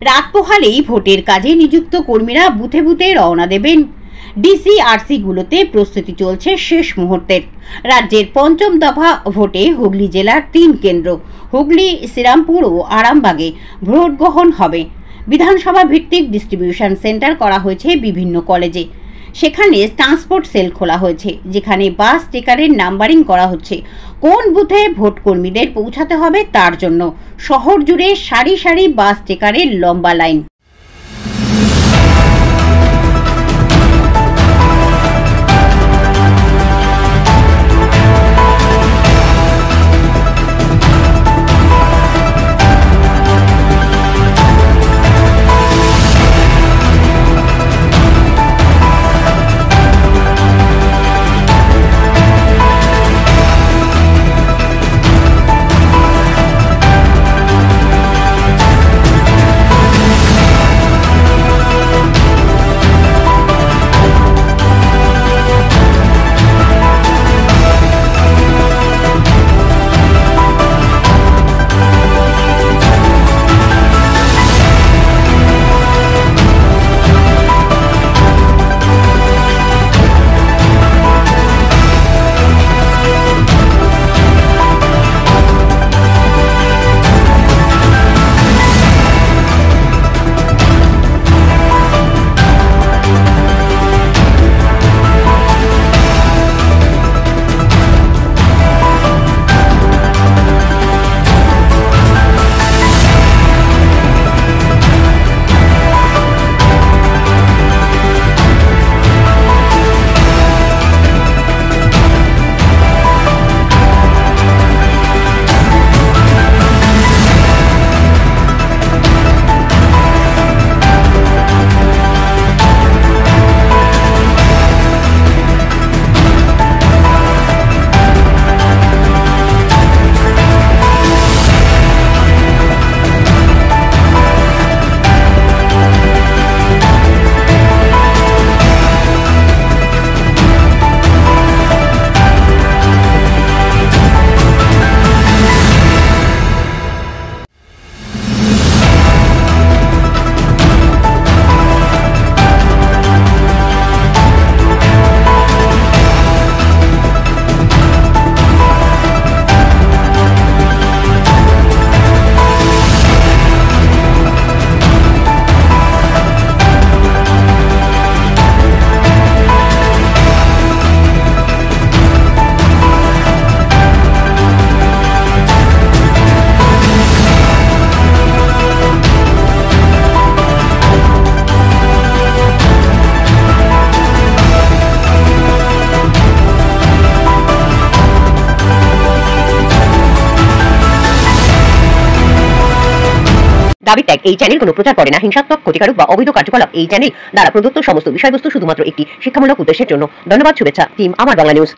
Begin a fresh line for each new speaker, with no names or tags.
রাত পোহালেই ভোটের কাজে নিযুক্ত কর্মীরা বুথে বুথে রওনা দেবেন। ডিসিআরসিগুলোতে প্রস্তুতি চলছে শেষ মুহূর্তের। রাজ্যের পঞ্চম দফা ভোটে হুগলি জেলার 3 কেন্দ্র হুগলি, শ্রীরামপুর ও আরামবাগে ভোট গ্রহণ হবে। বিধানসভা ভিত্তিক ডিস্ট্রিবিউশন সেন্টার করা হয়েছে বিভিন্ন কলেজে। সেখানে ট্রান্সপোর্ট সেল খোলা হয়েছে, যেখানে বাস স্টিকারের নাম্বারিং করা হচ্ছে। কোন বুথে ভোট কর্মীদের পৌঁছাতে হবে তার জন্য শহর জুড়ে সারি সারি বাস স্টিকারের লম্বা লাইন।
দাবি ত্যাগ এই চ্যানেল কোনো প্রচার করে না। হিংসাত্মক, ক্ষতিকারক বা অবৈধ কার্যকলাপ এই চ্যানেল দ্বারা প্রদত্ত সমস্ত বিষয়বস্তু শুধুমাত্র একটি শিক্ষামূলক উদ্দেশ্যের জন্য। ধন্যবাদ। শুভেচ্ছা টিম আমার বাংলা নিউজ।